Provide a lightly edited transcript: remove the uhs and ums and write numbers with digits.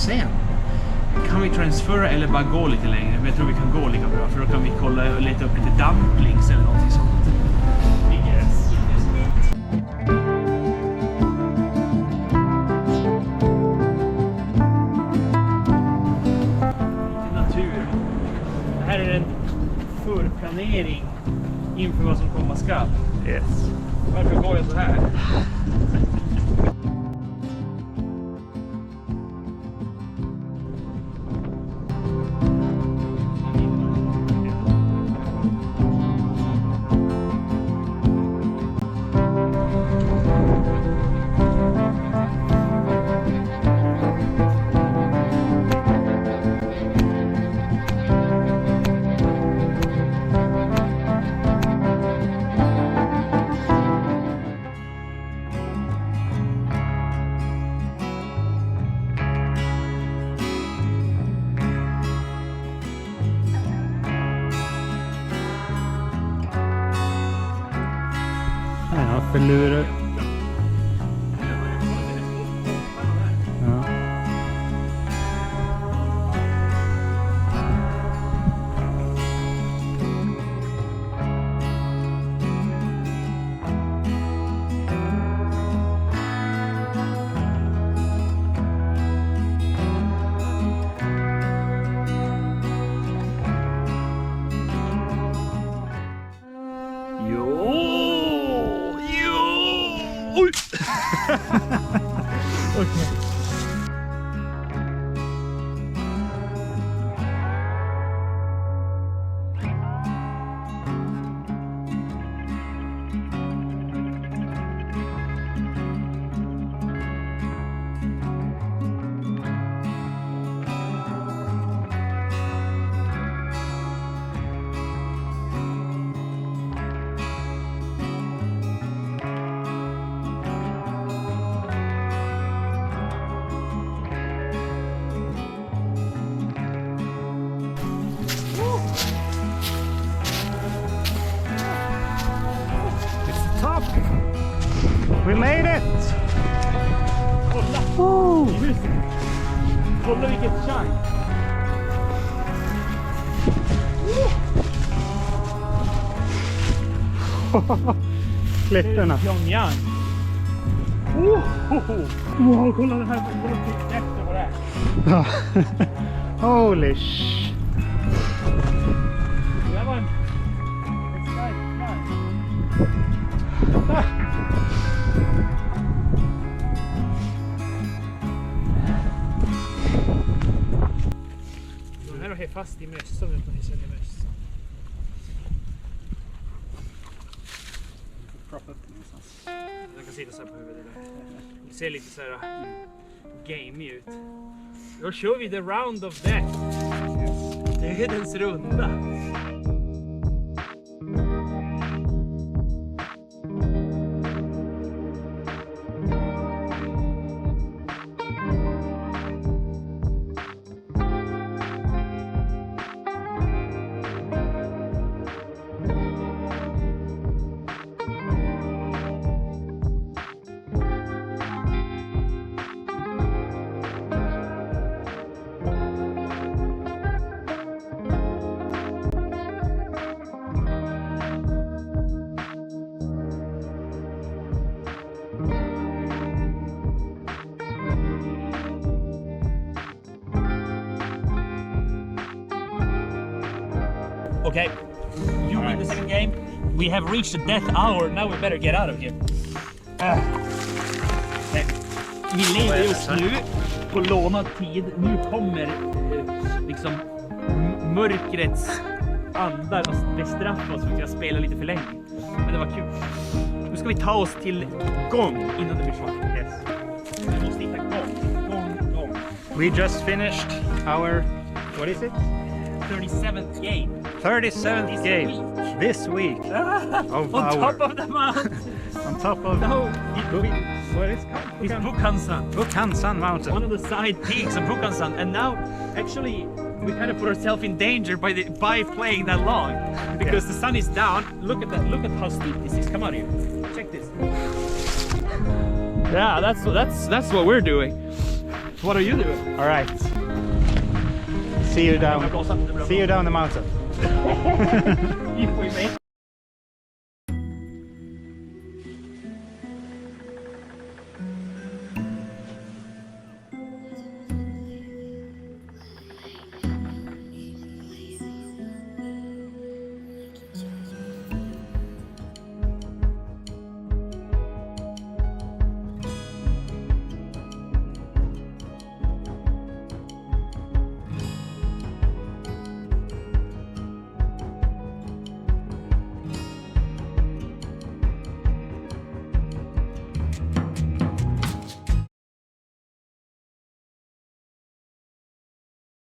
sen. Kan vi transfera eller bara gå lite längre? Men jag tror vi kan gå lika bra, för då kan vi kolla och leta upp lite dumplings eller någonting sånt. Yes. Lite natur. Det här är en förplanering inför vad som komma skall. Yes. Varför går jag så här? Ja, förlurar. Ja. Okay. Top! We made it! Kolla! Woo! Kolla vilket chans! Klipporna. Pyongyang! Wow, kolla det här! Kolla efter vad det är! Ja. Holy sh! Det där var en stark chans! Den här är fast i mössan utan att sälja mössan. Jag kan sitta så här på huvudet där. Det ser lite så här gamey ut. Då kör vi the round of death. Dödens runda. Okay, you win the second game. We have reached the death hour. Now we better get out of here. Vi lever just nu på lånad tid. Nu kommer liksom mörkrets andar att bestraffa oss för att jag spelar lite för länge. Men det var kul. Nu ska vi ta oss till gång innan det blir svart. Yes. Vi måste hitta gång. We just finished our, what is it? 37th game. 37th game this week of Bauer. On top of the mountain. On top of what is it called? It's Bukkhansan. Bukkhansan mountain. One of the side peaks of Bukkhansan. And now, actually, we kind of put ourselves in danger by playing that long. Because the sun is down. Look at that. Look at how steep this is. Come out here. Check this. Yeah, that's what we're doing. What are you doing? All right. See you down. See you down the mountain. If we make